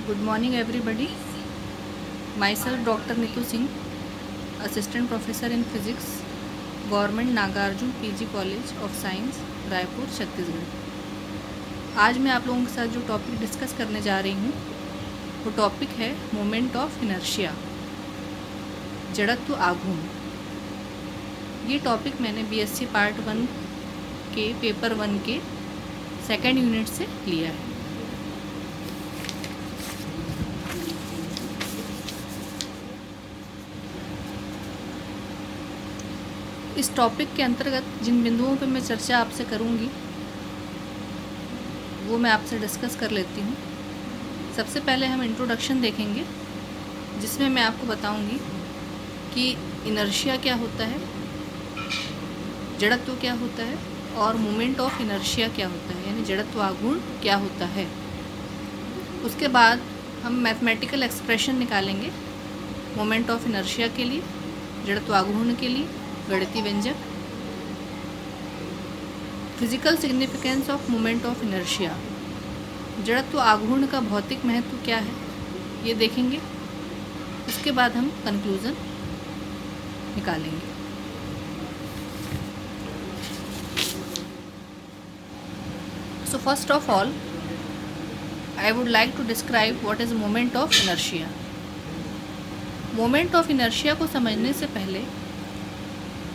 Good morning everybody. Myself Dr. Nitu Singh, Assistant Professor in Physics, Government Nagarjuna PG College of Science, Raipur, Chhattisgarh. आज मैं आप लोगों के साथ जो टॉपिक डिस्कस करने जा रही हूँ वो टॉपिक है मोमेंट ऑफ इनर्शिया, जड़त्व आघूर्ण। ये टॉपिक मैंने BSc पार्ट 1 के पेपर 1 के सेकेंड यूनिट से लिया है। इस टॉपिक के अंतर्गत जिन बिंदुओं पर मैं चर्चा आपसे करूंगी वो मैं आपसे डिस्कस कर लेती हूँ। सबसे पहले हम इंट्रोडक्शन देखेंगे, जिसमें मैं आपको बताऊंगी कि इनर्शिया क्या होता है, जड़त्व क्या होता है और मोमेंट ऑफ इनर्शिया क्या होता है, यानी जड़त्व आघूर्ण क्या होता है। उसके बाद हम मैथमेटिकल एक्सप्रेशन निकालेंगे मोमेंट ऑफ इनर्शिया के लिए, जड़त्व आघूर्ण के लिए, गणितीय व्यंजक। Physical significance of moment of inertia, जड़त्व आघूर्ण का भौतिक महत्व क्या है ये देखेंगे। उसके बाद हम कंक्लूजन निकालेंगे। So first of all I would like to describe what is moment of inertia. Moment of inertia को समझने से पहले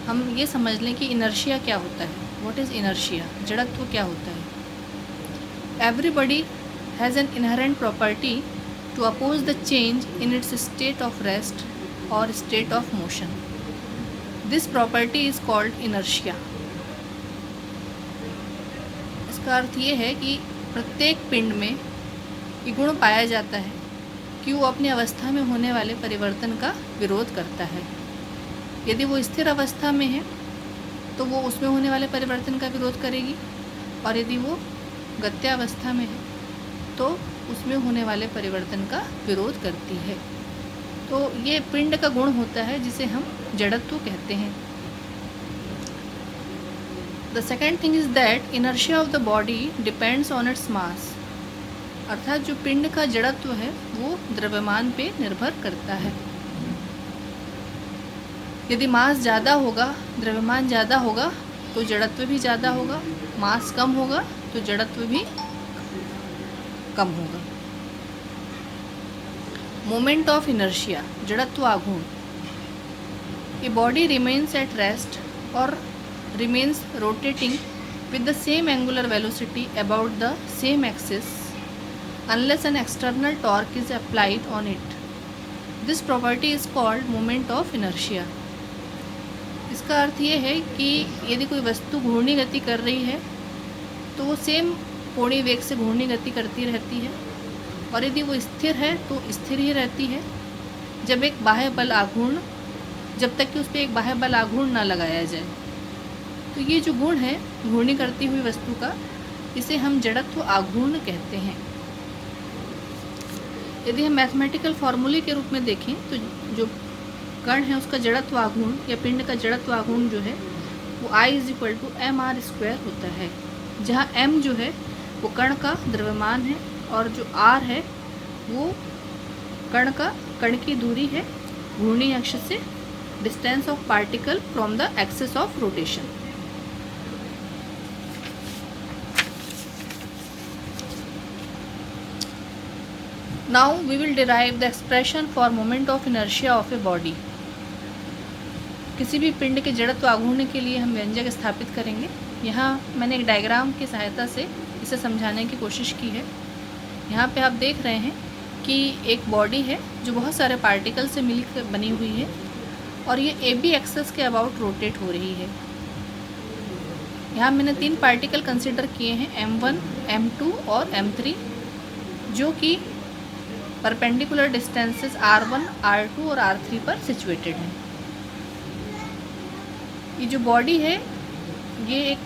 हम ये समझ लें कि इनर्शिया क्या होता है। व्हाट इज़ इनर्शिया, जड़त्व क्या होता है। Everybody has an inherent property to oppose the change in its state of rest और state of motion. This property is called inertia. इसका अर्थ ये है कि प्रत्येक पिंड में ये गुण पाया जाता है कि वो अपनी अवस्था में होने वाले परिवर्तन का विरोध करता है। यदि वो स्थिर अवस्था में है तो वो उसमें होने वाले परिवर्तन का विरोध करेगी, और यदि वो गत्यावस्था में है तो उसमें होने वाले परिवर्तन का विरोध करती है। तो ये पिंड का गुण होता है जिसे हम जड़त्व कहते हैं। The second thing is that inertia of the body depends on its mass. अर्थात जो पिंड का जड़त्व है वो द्रव्यमान पे निर्भर करता है। यदि मास ज़्यादा होगा, द्रव्यमान ज़्यादा होगा तो जड़त्व भी ज़्यादा होगा, मास कम होगा तो जड़त्व भी कम होगा। मोमेंट ऑफ इनर्शिया, जड़त्व आघूर्ण। A body remains at rest और remains rotating with the same angular velocity about the same axis unless an external torque is applied on it. This property is called moment of inertia. इसका अर्थ ये है कि यदि कोई वस्तु घूर्णी गति कर रही है तो वो सेम कोणीय वेग से घूर्णी गति करती रहती है, और यदि वो स्थिर है तो स्थिर ही रहती है जब एक बाह्य बल आघूर्ण जब तक कि उस पर एक बाह्य बल आघूर्ण ना लगाया जाए। तो ये जो गुण है घूर्णी करती हुई वस्तु का, इसे हम जड़त्व आघूर्ण कहते हैं। यदि हम मैथमेटिकल फार्मूले के रूप में देखें तो जो कण है उसका जड़त्व आघूर्ण या पिंड का जड़त्व आघूर्ण जो है वो I=mr² होता है, जहाँ m जो है वो कण का द्रव्यमान है और जो r है वो कण की दूरी है घूर्णी अक्ष से, distance of particle from the axis of rotation. Now we will derive the expression for moment of inertia of a body. किसी भी पिंड के जड़त्व आघूर्ण के लिए हम व्यंजक स्थापित करेंगे। यहाँ मैंने एक डायग्राम की सहायता से इसे समझाने की कोशिश की है। यहाँ पे आप देख रहे हैं कि एक बॉडी है जो बहुत सारे पार्टिकल से मिलकर बनी हुई है, और ये AB एक्सिस के अबाउट रोटेट हो रही है। यहाँ मैंने 3 पार्टिकल कंसिडर किए हैं, M1, M2 और M3, जो कि परपेंडिकुलर डिस्टेंसेस R1, R2 और R3 पर सिचुएटेड हैं। ये जो बॉडी है ये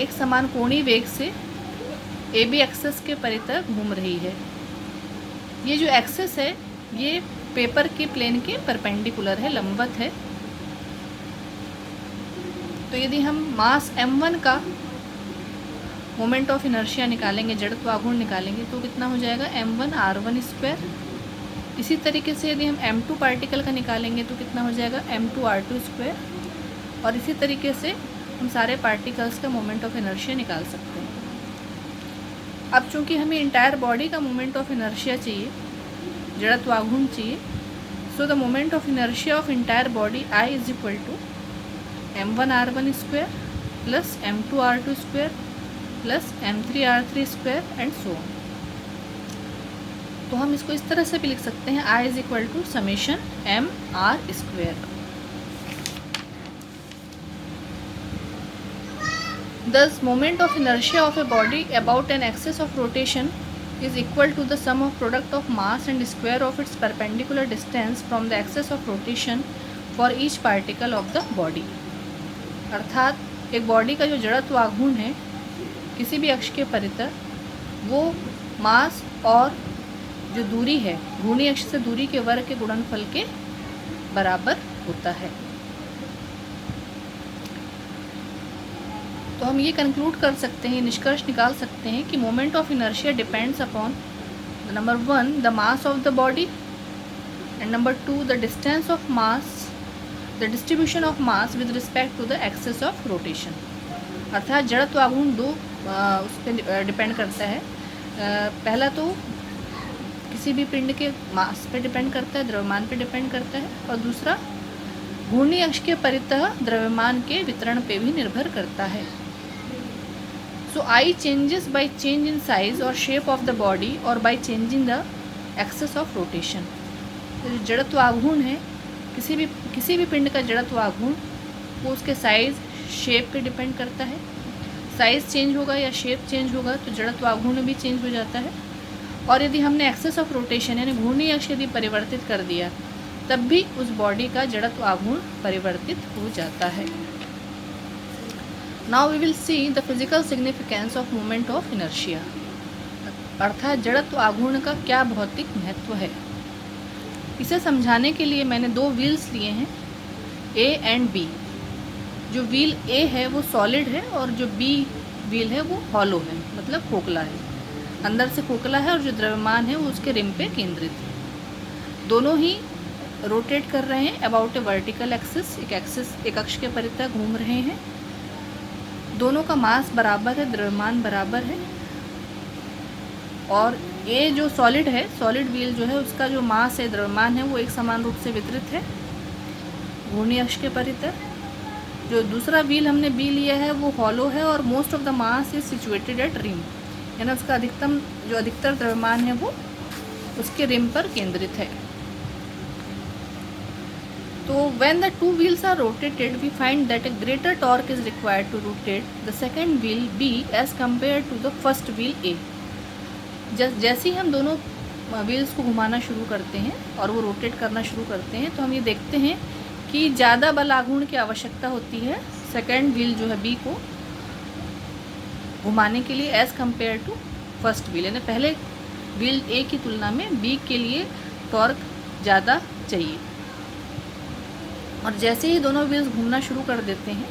एक समान कोणीय वेग से AB एक्सिस के परितः घूम रही है। ये जो एक्सिस है ये पेपर के प्लेन के परपेंडिकुलर है, लंबवत है। तो यदि हम मास M1 का मोमेंट ऑफ इनर्शिया निकालेंगे, जड़त्व आघूर्ण निकालेंगे, तो कितना हो जाएगा m1r1 स्क्वायर। इसी तरीके से यदि हम m2 पार्टिकल का निकालेंगे तो कितना हो जाएगा m2r2 स्क्वायर। और इसी तरीके से हम सारे पार्टिकल्स का मोमेंट ऑफ इनर्शिया निकाल सकते हैं। अब चूंकि हमें इंटायर बॉडी का मोमेंट ऑफ इनर्शिया चाहिए, जड़त्व आघूर्ण चाहिए, so the moment of inertia of entire body I is equal to m1r1 square plus m2r2 square plus m3r3 square and so on. तो हम इसको इस तरह से भी लिख सकते हैं I is equal to summation mr square. Thus, moment of inertia of a body about an axis of rotation is equal to the sum of product of mass and square of its perpendicular distance from the axis of rotation for each particle of the body। अर्थात एक body का जो जड़त्व आघूर्ण है किसी भी अक्ष के परितः, वो मास और जो दूरी है घूर्णी अक्ष से दूरी के वर्ग के गुणनफल के बराबर होता है। तो हम ये कंक्लूड कर सकते हैं, निष्कर्ष निकाल सकते हैं कि moment of inertia depends upon number 1 the mass of the body and number 2 the distance of mass, the distribution of mass with respect to the axis of rotation. अर्थात जड़त्व आघूर्ण दो उस पर डिपेंड करता है। पहला तो किसी भी पिंड के मास पे डिपेंड करता है, द्रव्यमान पे डिपेंड करता है, और दूसरा घूर्णी अक्ष के परितः द्रव्यमान के वितरण पे भी निर्भर करता है। So I changes by change in size or shape of the body or by changing the axis of rotation। तो जड़त्व आघूर्ण है, किसी भी पिंड का जड़त्व आघूर्ण वो उसके साइज शेप पे डिपेंड करता है। साइज चेंज होगा या शेप चेंज होगा तो जड़त्व आघूर्ण भी चेंज हो जाता है। और यदि हमने एक्सिस ऑफ रोटेशन यानी घूर्णी अक्ष यदि परिवर्तित कर दिया तब भी उस बॉडी का जड़त्व आघूर्ण परिवर्तित हो जाता है। Now we will see the physical significance of moment of inertia. अर्थात जड़त्व आघूर्ण का क्या भौतिक महत्व है। इसे समझाने के लिए मैंने दो व्हील्स लिए हैं, A एंड B। जो व्हील A है वो सॉलिड है और जो B व्हील है वो हॉलो है, मतलब खोखला है, अंदर से खोखला है, और जो द्रव्यमान है वो उसके रिम पे केंद्रित है। दोनों ही रोटेट कर रहे हैं अबाउट ए वर्टिकल एक्सिस, एक अक्ष के परितः घूम रहे हैं। दोनों का मास बराबर है, द्रव्यमान बराबर है, और ये जो सॉलिड है, सॉलिड व्हील जो है उसका जो मास है, द्रव्यमान है, वो एक समान रूप से वितरित है घूर्णी अक्ष के परितः। जो दूसरा व्हील हमने बी लिया है वो हॉलो है और most of the mass is situated at rim, यानी उसका अधिकतर द्रव्यमान है वो उसके रिम पर केंद्रित है। तो when the two wheels are rotated, we find that a greater torque is required to rotate the second wheel B as compared to the first wheel A। जैसे ही हम दोनों व्हील्स को घुमाना शुरू करते हैं और वो रोटेट करना शुरू करते हैं तो हम ये देखते हैं कि ज़्यादा बल आघूर्ण की आवश्यकता होती है सेकेंड व्हील जो है B को घुमाने के लिए as compare to first wheel, यानी पहले व्हील A की तुलना में B के लिए टॉर्क ज़्यादा चाहिए। और जैसे ही दोनों व्हील्स घूमना शुरू कर देते हैं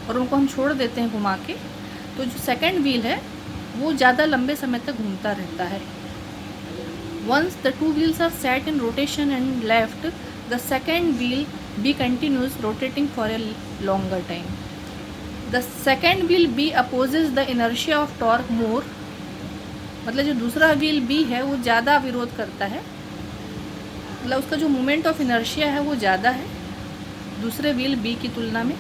और उनको हम छोड़ देते हैं घुमा के, तो जो सेकेंड व्हील है वो ज़्यादा लंबे समय तक घूमता रहता है। Once the two wheels are set in rotation and left, the second wheel B continues rotating for a longer time. The second wheel B opposes the inertia of torque more, मतलब जो दूसरा व्हील बी है वो ज़्यादा विरोध करता है, मतलब उसका जो मोमेंट ऑफ इनर्शिया है वो ज़्यादा है दूसरे व्हील बी की तुलना में।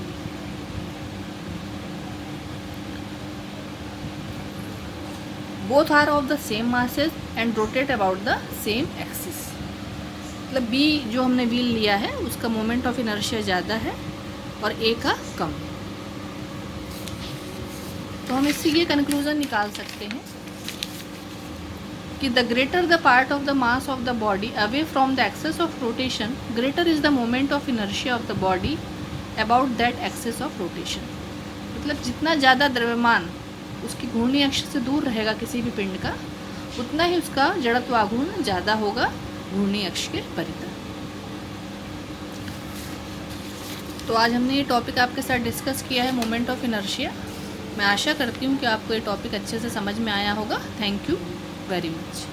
Both are of the same masses and rotate about the same axis, मतलब बी जो हमने व्हील लिया है उसका मोमेंट ऑफ इनर्शिया ज़्यादा है और ए का कम। तो हम इससे ये कंक्लूजन निकाल सकते हैं कि the greater the part of the mass of the body away from the axis of rotation, greater is the moment of inertia of the body about that axis of rotation. मतलब जितना ज़्यादा द्रव्यमान उसकी घूर्णी अक्ष से दूर रहेगा किसी भी पिंड का, उतना ही उसका जड़त्व आघूर्ण ज़्यादा होगा घूर्णी अक्ष के परितः। तो आज हमने ये टॉपिक आपके साथ डिस्कस किया है मोमेंट ऑफ इनर्शिया। मैं आशा करती हूँ कि आपको ये टॉपिक अच्छे से समझ में आया होगा। Thank you very much.